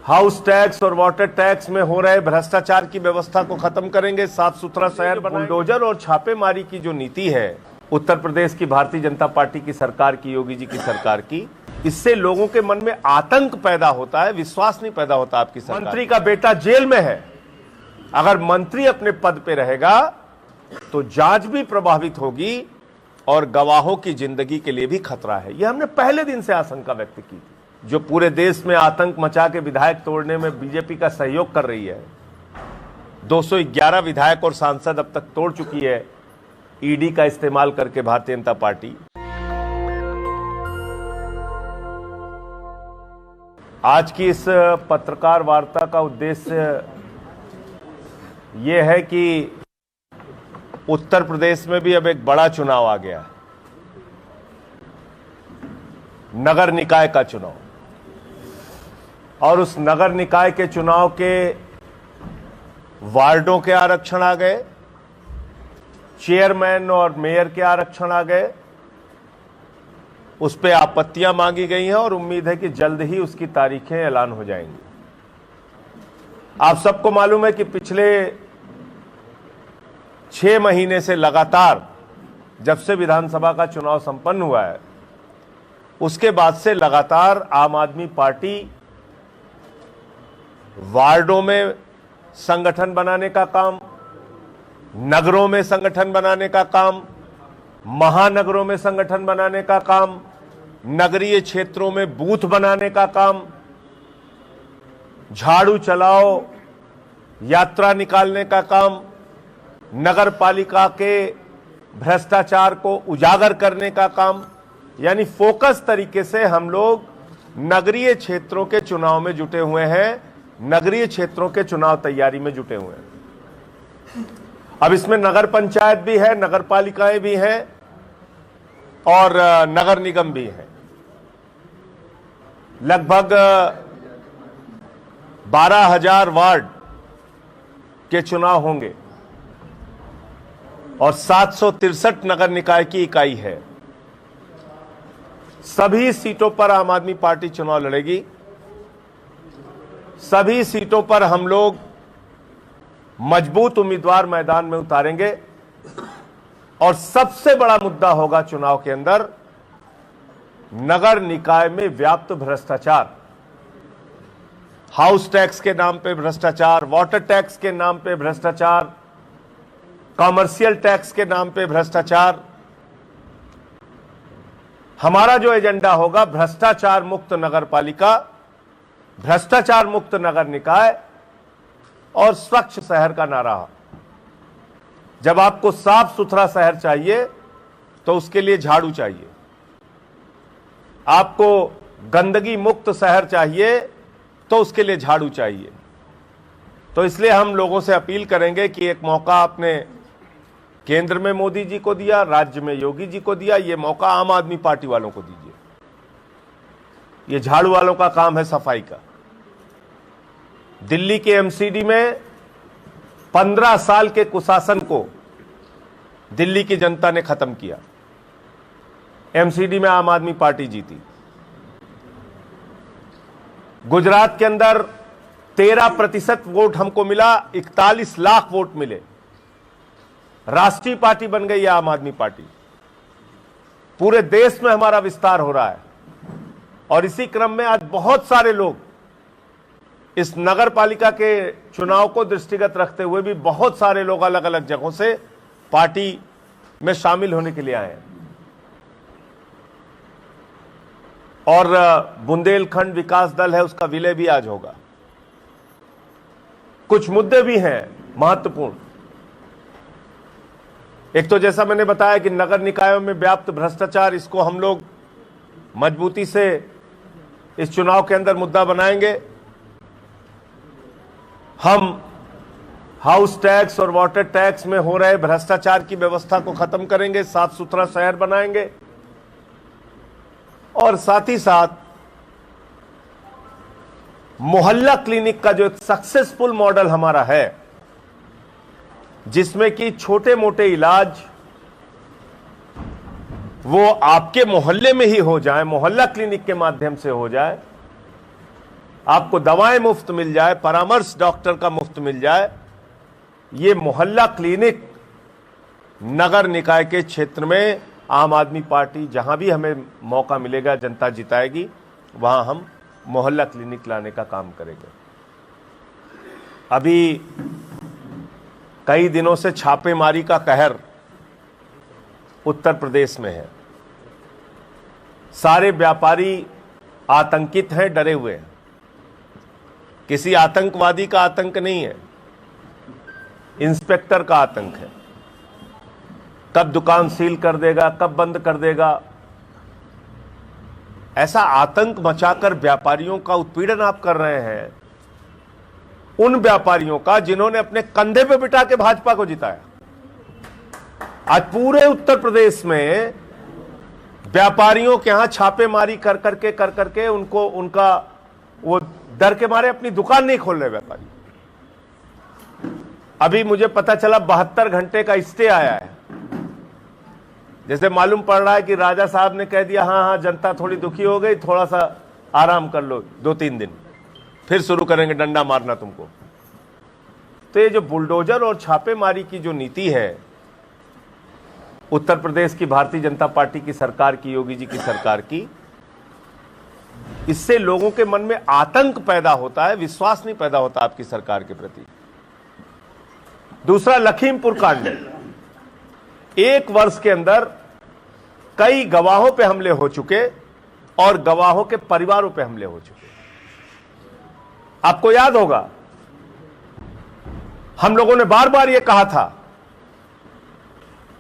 House tax और water tax में हो रहे भ्रष्टाचार की व्यवस्था को खत्म करेंगे, साफ सुथरा शहर बनाएंगे। बुलडोजर और छापेमारी की जो नीति है उत्तर प्रदेश की भारतीय जनता पार्टी की सरकार की, योगी जी की सरकार की, इससे लोगों के मन में आतंक पैदा होता है, विश्वास नहीं पैदा होता आपकी सरकार। मंत्री का बेटा जेल में है, अगर मंत्री अपने पद पे रहेगा तो जांच भी प्रभावित होगी और गवाहों की जिंदगी के लिए भी खतरा है। यह हमने पहले दिन से आशंका व्यक्त की थी। जो पूरे देश में आतंक मचा के विधायक तोड़ने में बीजेपी का सहयोग कर रही है, 211 विधायक और सांसद अब तक तोड़ चुकी है ईडी का इस्तेमाल करके भारतीय जनता पार्टी। आज की इस पत्रकार वार्ता का उद्देश्य यह है कि उत्तर प्रदेश में भी अब एक बड़ा चुनाव आ गया है, नगर निकाय का चुनाव। और उस नगर निकाय के चुनाव के वार्डों के आरक्षण आ गए, चेयरमैन और मेयर के आरक्षण आ गए, उस पर आपत्तियां मांगी गई हैं और उम्मीद है कि जल्द ही उसकी तारीखें ऐलान हो जाएंगी। आप सबको मालूम है कि पिछले 6 महीने से लगातार, जब से विधानसभा का चुनाव संपन्न हुआ है उसके बाद से लगातार आम आदमी पार्टी वार्डों में संगठन बनाने का काम, नगरों में संगठन बनाने का काम, महानगरों में संगठन बनाने का काम, नगरीय क्षेत्रों में बूथ बनाने का काम, झाड़ू चलाओ यात्रा निकालने का काम, नगर पालिका के भ्रष्टाचार को उजागर करने का काम, यानी फोकस तरीके से हम लोग नगरीय क्षेत्रों के चुनाव में जुटे हुए हैं, नगरीय क्षेत्रों के चुनाव तैयारी में जुटे हुए हैं। अब इसमें नगर पंचायत भी है, नगर पालिकाएं भी हैं और नगर निगम भी हैं। लगभग 12,000 वार्ड के चुनाव होंगे और 763 नगर निकाय की इकाई है। सभी सीटों पर आम आदमी पार्टी चुनाव लड़ेगी। सभी सीटों पर हम लोग मजबूत उम्मीदवार मैदान में उतारेंगे और सबसे बड़ा मुद्दा होगा चुनाव के अंदर नगर निकाय में व्याप्त भ्रष्टाचार। हाउस टैक्स के नाम पे भ्रष्टाचार, वाटर टैक्स के नाम पे भ्रष्टाचार, कॉमर्शियल टैक्स के नाम पे भ्रष्टाचार। हमारा जो एजेंडा होगा भ्रष्टाचार मुक्त नगर पालिका, भ्रष्टाचार मुक्त नगर निकाय और स्वच्छ शहर का नारा। जब आपको साफ सुथरा शहर चाहिए तो उसके लिए झाड़ू चाहिए, आपको गंदगी मुक्त शहर चाहिए तो उसके लिए झाड़ू चाहिए। तो इसलिए हम लोगों से अपील करेंगे कि एक मौका आपने केंद्र में मोदी जी को दिया, राज्य में योगी जी को दिया, ये मौका आम आदमी पार्टी वालों को दीजिए। ये झाड़ू वालों का काम है सफाई का। दिल्ली के एमसीडी में 15 साल के कुशासन को दिल्ली की जनता ने खत्म किया। एमसीडी में आम आदमी पार्टी जीती। गुजरात के अंदर 13% वोट हमको मिला, 41 लाख वोट मिले, राष्ट्रीय पार्टी बन गई है आम आदमी पार्टी। पूरे देश में हमारा विस्तार हो रहा है और इसी क्रम में आज बहुत सारे लोग इस नगर पालिका के चुनाव को दृष्टिगत रखते हुए भी बहुत सारे लोग अलग अलग जगहों से पार्टी में शामिल होने के लिए आए हैं। और बुंदेलखंड विकास दल है, उसका विलय भी आज होगा। कुछ मुद्दे भी हैं महत्वपूर्ण। एक तो जैसा मैंने बताया कि नगर निकायों में व्याप्त भ्रष्टाचार, इसको हम लोग मजबूती से इस चुनाव के अंदर मुद्दा बनाएंगे। हम हाउस टैक्स और वाटर टैक्स में हो रहे भ्रष्टाचार की व्यवस्था को खत्म करेंगे, साफ सुथरा शहर बनाएंगे और साथ ही साथ मोहल्ला क्लिनिक का जो एक सक्सेसफुल मॉडल हमारा है, जिसमें कि छोटे मोटे इलाज वो आपके मोहल्ले में ही हो जाए, मोहल्ला क्लिनिक के माध्यम से हो जाए, आपको दवाएं मुफ्त मिल जाए, परामर्श डॉक्टर का मुफ्त मिल जाए, ये मोहल्ला क्लिनिक नगर निकाय के क्षेत्र में आम आदमी पार्टी जहां भी हमें मौका मिलेगा, जनता जिताएगी, वहां हम मोहल्ला क्लिनिक लाने का काम करेंगे। अभी कई दिनों से छापेमारी का कहर उत्तर प्रदेश में है। सारे व्यापारी आतंकित हैं, डरे हुए हैं। किसी आतंकवादी का आतंक नहीं है, इंस्पेक्टर का आतंक है। कब दुकान सील कर देगा, कब बंद कर देगा, ऐसा आतंक मचाकर व्यापारियों का उत्पीड़न आप कर रहे हैं। उन व्यापारियों का जिन्होंने अपने कंधे पे बिठा के भाजपा को जिताया। आज पूरे उत्तर प्रदेश में व्यापारियों के यहां छापेमारी कर करके उनको उनका वो डर के मारे अपनी दुकान नहीं खोल रहे व्यापारी। अभी मुझे पता चला 72 घंटे का स्टे आया है। जैसे मालूम पड़ रहा है कि राजा साहब ने कह दिया हाँ जनता थोड़ी दुखी हो गई, थोड़ा सा आराम कर लो 2-3 दिन, फिर शुरू करेंगे डंडा मारना तुमको। तो ये जो बुलडोजर और छापेमारी की जो नीति है उत्तर प्रदेश की भारतीय जनता पार्टी की सरकार की, योगी जी की सरकार की, इससे लोगों के मन में आतंक पैदा होता है, विश्वास नहीं पैदा होता आपकी सरकार के प्रति। दूसरा, लखीमपुर कांड, 1 वर्ष के अंदर कई गवाहों पे हमले हो चुके और गवाहों के परिवारों पे हमले हो चुके। आपको याद होगा हम लोगों ने बार बार यह कहा था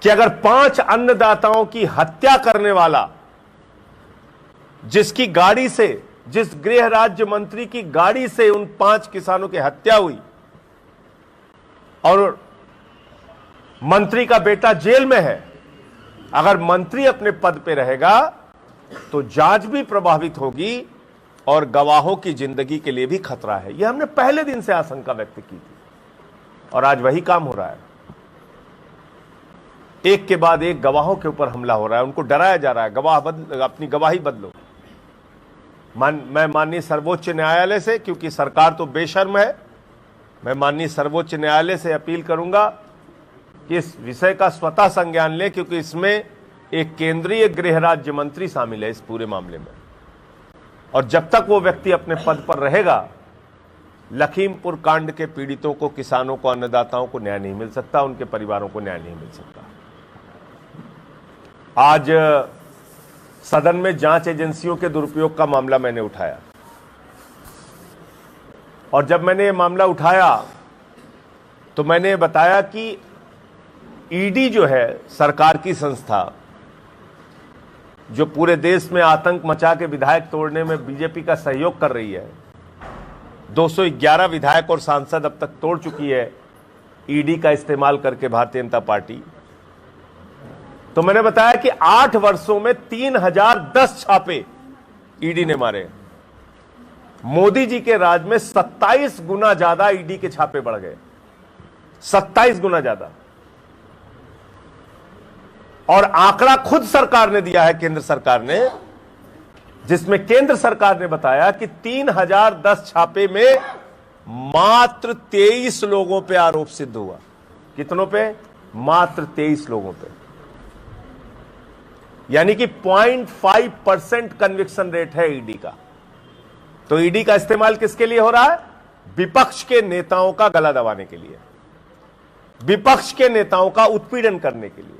कि अगर 5 अन्नदाताओं की हत्या करने वाला, जिसकी गाड़ी से, जिस गृह राज्य मंत्री की गाड़ी से उन 5 किसानों की हत्या हुई और मंत्री का बेटा जेल में है, अगर मंत्री अपने पद पे रहेगा तो जांच भी प्रभावित होगी और गवाहों की जिंदगी के लिए भी खतरा है। यह हमने पहले दिन से आशंका व्यक्त की थी और आज वही काम हो रहा है। एक के बाद एक गवाहों के ऊपर हमला हो रहा है, उनको डराया जा रहा है, अपनी गवाही बदलो। मैं माननीय सर्वोच्च न्यायालय से, क्योंकि सरकार तो बेशर्म है, मैं माननीय सर्वोच्च न्यायालय से अपील करूंगा कि इस विषय का स्वतः संज्ञान लें, क्योंकि इसमें एक केंद्रीय गृह राज्य मंत्री शामिल है इस पूरे मामले में। और जब तक वो व्यक्ति अपने पद पर रहेगा, लखीमपुर कांड के पीड़ितों को, किसानों को, अन्नदाताओं को न्याय नहीं मिल सकता, उनके परिवारों को न्याय नहीं मिल सकता। आज सदन में जांच एजेंसियों के दुरुपयोग का मामला मैंने उठाया और जब मैंने ये मामला उठाया तो मैंने बताया कि ईडी जो है सरकार की संस्था, जो पूरे देश में आतंक मचा के विधायक तोड़ने में बीजेपी का सहयोग कर रही है, 211 विधायक और सांसद अब तक तोड़ चुकी है ईडी का इस्तेमाल करके भारतीय जनता पार्टी। तो मैंने बताया कि 8 वर्षों में 3010 छापे ईडी ने मारे। मोदी जी के राज में 27 गुना ज्यादा ईडी के छापे बढ़ गए, 27 गुना ज्यादा। और आंकड़ा खुद सरकार ने दिया है, केंद्र सरकार ने, जिसमें केंद्र सरकार ने बताया कि 3010 छापे में मात्र 23 लोगों पे आरोप सिद्ध हुआ। कितनों पे? मात्र 23 लोगों पे, यानी कि 0.5% कन्विक्शन रेट है ईडी का। तो ईडी का इस्तेमाल किसके लिए हो रहा है? विपक्ष के नेताओं का गला दबाने के लिए, विपक्ष के नेताओं का उत्पीड़न करने के लिए,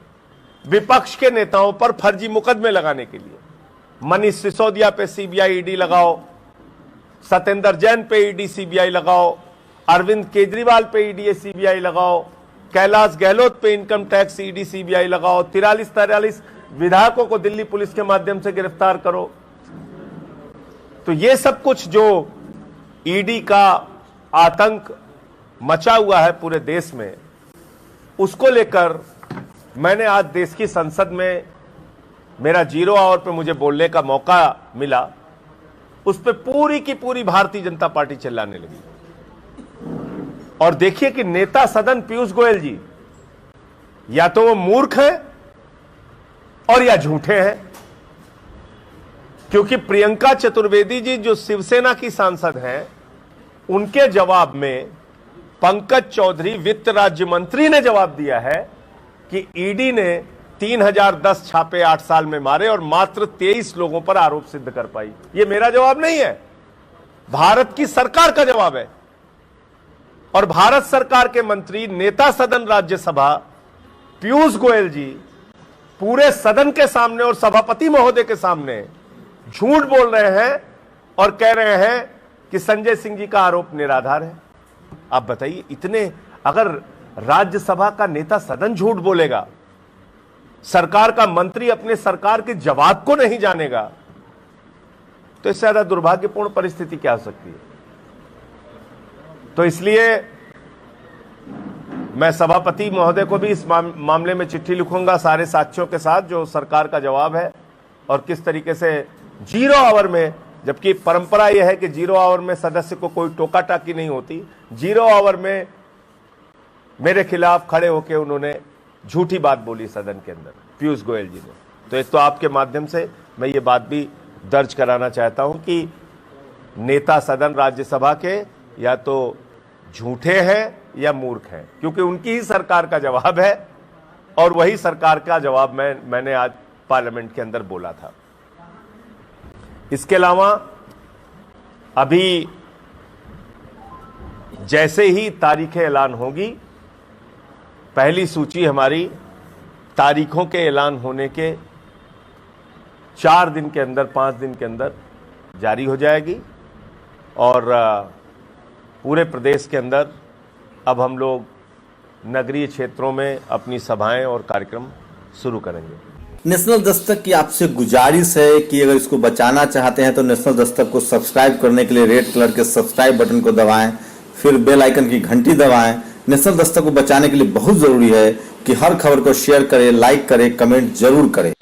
विपक्ष के नेताओं पर फर्जी मुकदमे लगाने के लिए। मनीष सिसोदिया पे सीबीआई ईडी लगाओ, सत्येंद्र जैन पे ईडी सीबीआई लगाओ, अरविंद केजरीवाल पे ईडी सीबीआई लगाओ, कैलाश गहलोत पे इनकम टैक्स ईडी सीबीआई लगाओ, 43 विधायकों को दिल्ली पुलिस के माध्यम से गिरफ्तार करो। तो ये सब कुछ जो ईडी का आतंक मचा हुआ है पूरे देश में, उसको लेकर मैंने आज देश की संसद में मेरा 0 आवर पे मुझे बोलने का मौका मिला। उस पे पूरी की पूरी भारतीय जनता पार्टी चिल्लाने लगी। और देखिए कि नेता सदन पीयूष गोयल जी या तो वो मूर्ख है और या झूठे हैं। क्योंकि प्रियंका चतुर्वेदी जी जो शिवसेना की सांसद हैं, उनके जवाब में पंकज चौधरी वित्त राज्य मंत्री ने जवाब दिया है कि ईडी ने 3010 छापे 8 साल में मारे और मात्र 23 लोगों पर आरोप सिद्ध कर पाई। यह मेरा जवाब नहीं है, भारत की सरकार का जवाब है। और भारत सरकार के मंत्री, नेता सदन राज्यसभा पीयूष गोयल जी पूरे सदन के सामने और सभापति महोदय के सामने झूठ बोल रहे हैं और कह रहे हैं कि संजय सिंह जी का आरोप निराधार है। आप बताइए, इतने अगर राज्यसभा का नेता सदन झूठ बोलेगा, सरकार का मंत्री अपने सरकार के जवाब को नहीं जानेगा, तो इससे ज्यादा दुर्भाग्यपूर्ण परिस्थिति क्या हो सकती है। तो इसलिए मैं सभापति महोदय को भी इस मामले में चिट्ठी लिखूंगा सारे साक्ष्यों के साथ, जो सरकार का जवाब है और किस तरीके से 0 आवर में, जबकि परंपरा यह है कि 0 आवर में सदस्य को कोई टोका टाकी नहीं होती, 0 आवर में मेरे खिलाफ खड़े होकर उन्होंने झूठी बात बोली सदन के अंदर, पीयूष गोयल जी ने। तो एक तो आपके माध्यम से मैं ये बात भी दर्ज कराना चाहता हूं कि नेता सदन राज्यसभा के या तो झूठे हैं या मूर्ख हैं, क्योंकि उनकी ही सरकार का जवाब है और वही सरकार का जवाब मैंने आज पार्लियामेंट के अंदर बोला था। इसके अलावा अभी जैसे ही तारीखें ऐलान होगी, पहली सूची हमारी तारीखों के ऐलान होने के 4 दिन के अंदर, 5 दिन के अंदर जारी हो जाएगी और पूरे प्रदेश के अंदर अब हम लोग नगरीय क्षेत्रों में अपनी सभाएं और कार्यक्रम शुरू करेंगे। नेशनल दस्तक की आपसे गुजारिश है कि अगर इसको बचाना चाहते हैं तो नेशनल दस्तक को सब्सक्राइब करने के लिए रेड कलर के सब्सक्राइब बटन को दबाएं, फिर बेल आइकन की घंटी दबाएं। नेशनल दस्तक को बचाने के लिए बहुत जरूरी है कि हर खबर को शेयर करें, लाइक करें, कमेंट जरूर करें।